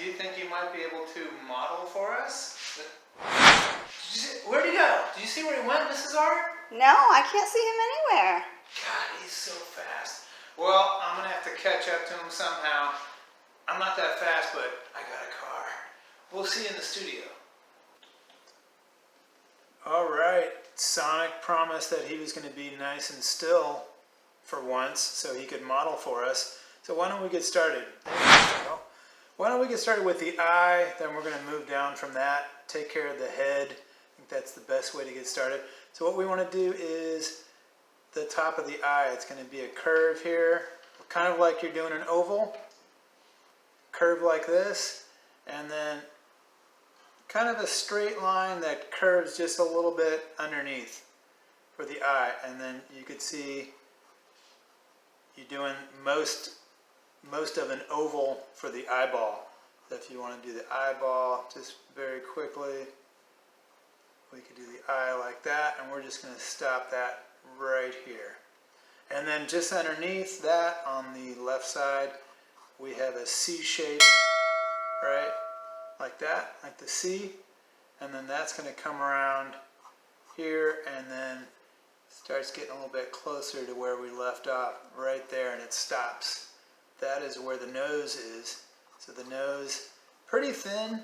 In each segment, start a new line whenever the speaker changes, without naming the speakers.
do you think you might be able to model for us? Where'd he go? Did you see where he went, Mrs. Art?
No, I can't see him anywhere.
God, he's so fast. Well, I'm going to have to catch up to him somehow. I'm not that fast, but I got a car. We'll see you in the studio. All right. Sonic promised that he was going to be nice and still for once so he could model for us. So why don't we get started? There we go. Why don't we get started with the eye, then we're going to move down from that, take care of the head. I think that's the best way to get started. So what we want to do is the top of the eye. It's going to be a curve here, kind of like you're doing an oval. Curve like this, and then kind of a straight line that curves just a little bit underneath for the eye. And then you could see you're doing most of an oval for the eyeball. So if you want to do the eyeball just very quickly, we could do the eye like that, and we're just going to stop that right here. And then just underneath that on the left side, we have a C shape, right? Like that, like the C. And then that's going to come around here and then starts getting a little bit closer to where we left off, right there, and it stops. That is where the nose is. So the nose, pretty thin.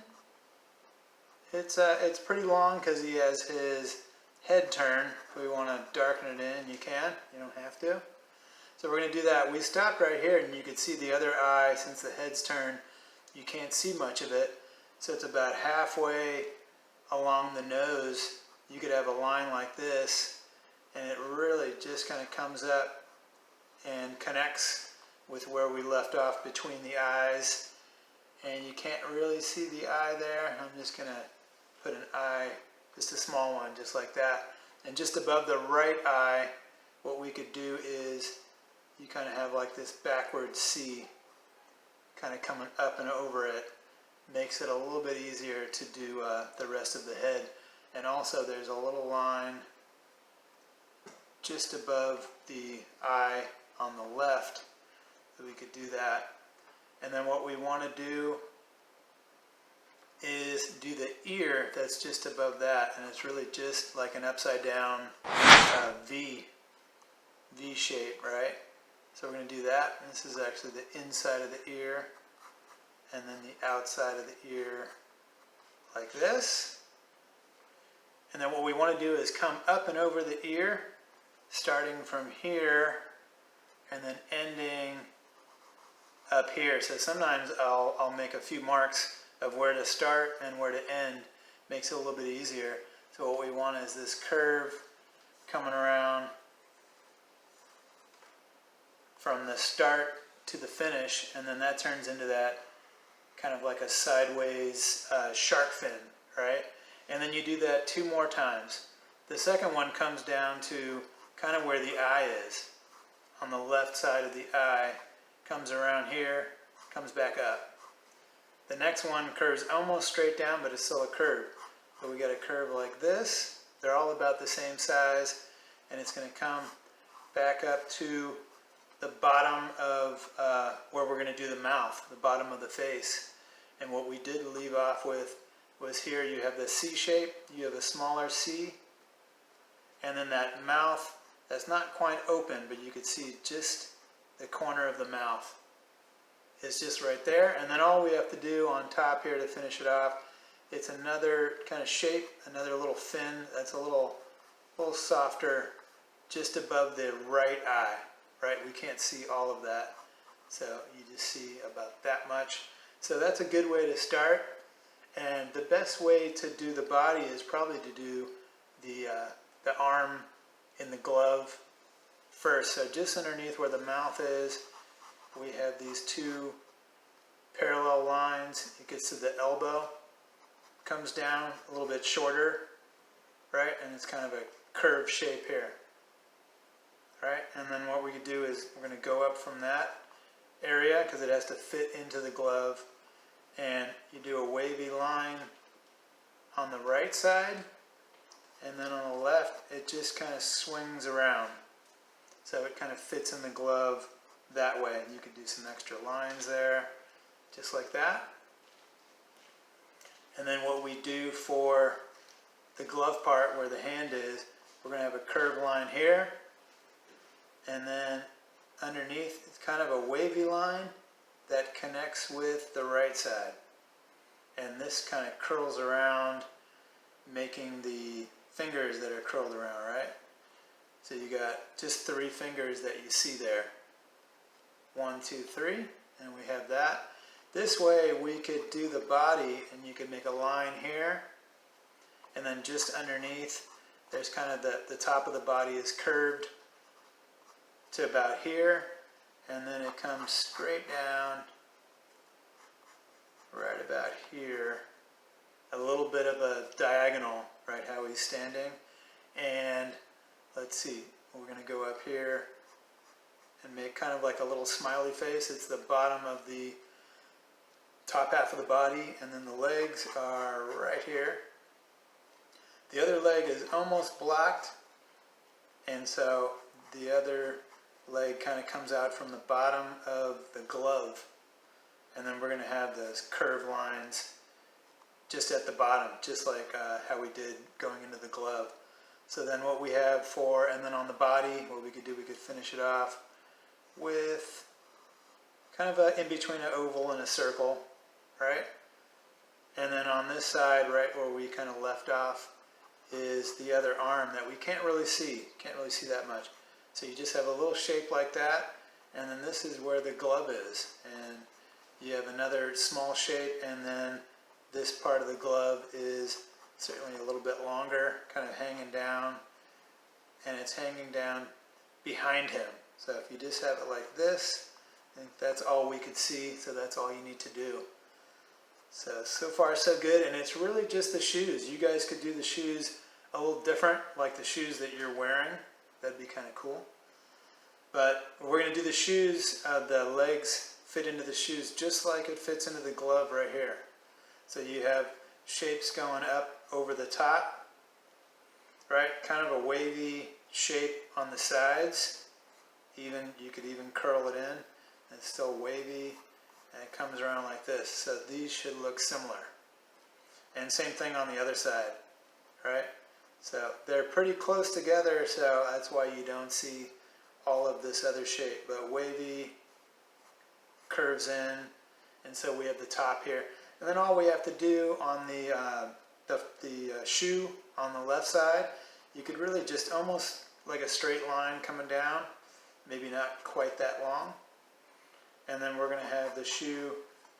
It's pretty long because he has his head turn. If we want to darken it in, you can. You don't have to. So we're going to do that. We stopped right here, and you can see the other eye. Since the head's turned, you can't see much of it. So it's about halfway along the nose. You could have a line like this, and it really just kind of comes up and connects with where we left off between the eyes. And you can't really see the eye there. I'm just going to put an eye, just a small one, just like that. And just above the right eye, what we could do is you kind of have like this backward C kind of coming up and over it. Makes it a little bit easier to do the rest of the head. And also there's a little line just above the eye on the left, so we could do that. And then what we want to do is do the ear that's just above that, and it's really just like an upside down V shape, right? So we're going to do that. And this is actually the inside of the ear, and then the outside of the ear like this. And then what we want to do is come up and over the ear, starting from here and then ending up here. So sometimes I'll make a few marks of where to start and where to end. Makes it a little bit easier. So what we want is this curve coming around from the start to the finish, and then that turns into that kind of like a sideways shark fin, right? And then you do that 2 more times. The second one comes down to kind of where the eye is. On the left side of the eye, comes around here, comes back up. The next one curves almost straight down, but it's still a curve. So we got a curve like this. They're all about the same size, and it's going to come back up to the bottom of where we're going to do the mouth, the bottom of the face. And what we did leave off with was here you have the C shape, you have a smaller C, and then that mouth that's not quite open, but you could see just the corner of the mouth is just right there. And then all we have to do on top here to finish it off, it's another kind of shape, another little fin that's a little softer just above the right eye. Right, we can't see all of that, so you just see about that much. So that's a good way to start, and the best way to do the body is probably to do the arm in the glove first. So just underneath where the mouth is, we have these 2 parallel lines. It gets to the elbow, comes down a little bit shorter, right, and it's kind of a curved shape here. Right, and then what we could do is we're going to go up from that area because it has to fit into the glove, and you do a wavy line on the right side, and then on the left it just kind of swings around, so it kind of fits in the glove that way. And you could do some extra lines there, just like that. And then what we do for the glove part where the hand is, we're going to have a curved line here, and then underneath it's kind of a wavy line that connects with the right side. And this kind of curls around, making the fingers that are curled around, right? So you got just 3 fingers that you see there. 1, 2, 3, and we have that. This way we could do the body, and you could make a line here, and then just underneath there's kind of the top of the body is curved to about here, and then it comes straight down right about here, a little bit of a diagonal, right, how he's standing. And let's see, we're going to go up here and make kind of like a little smiley face. It's the bottom of the top half of the body, and then the legs are right here. The other leg is almost blocked, and so the other leg kind of comes out from the bottom of the glove. And then we're going to have those curved lines just at the bottom, just like how we did going into the glove. So then what we have for, and then on the body, what we could do, we could finish it off with kind of a in between an oval and a circle, right? And then on this side, right where we kind of left off, is the other arm that we can't really see that much. So you just have a little shape like that, and then this is where the glove is, and you have another small shape, and then this part of the glove is certainly a little bit longer, kind of hanging down, and it's hanging down behind him. So if you just have it like this, I think that's all we could see, so that's all you need to do. So far so good, and it's really just the shoes. You guys could do the shoes a little different, like the shoes that you're wearing. That'd be kind of cool. But we're going to do the shoes, the legs fit into the shoes just like it fits into the glove right here. So you have shapes going up over the top, right? Kind of a wavy shape on the sides. You could even curl it in, and it's still wavy, and it comes around like this. So these should look similar. And same thing on the other side, right? So they're pretty close together, so that's why you don't see all of this other shape. But wavy, curves in, and so we have the top here. And then all we have to do on the shoe on the left side, you could really just almost like a straight line coming down, maybe not quite that long. And then we're going to have the shoe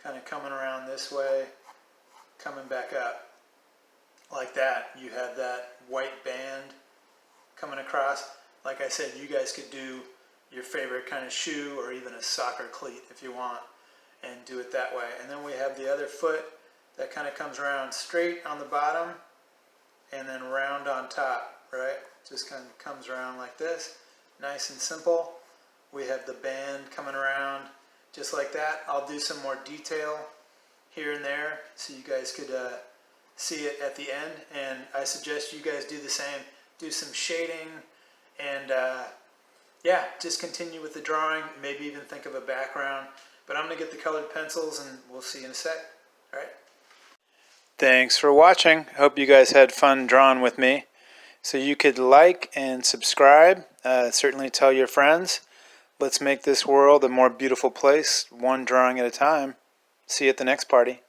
kind of coming around this way, coming back up. Like that. You have that white band coming across. Like I said, you guys could do your favorite kind of shoe or even a soccer cleat if you want, and do it that way. And then we have the other foot that kind of comes around straight on the bottom and then round on top, right? Just kind of comes around like this. Nice and simple. We have the band coming around just like that. I'll do some more detail here and there so you guys could see it at the end, and I suggest you guys do the same. Do some shading, and yeah, just continue with the drawing, maybe even think of a background. But I'm going to get the colored pencils, and we'll see you in a sec. All right. Thanks for watching. Hope you guys had fun drawing with me. So you could like and subscribe, certainly tell your friends. Let's make this world a more beautiful place, one drawing at a time. See you at the next party.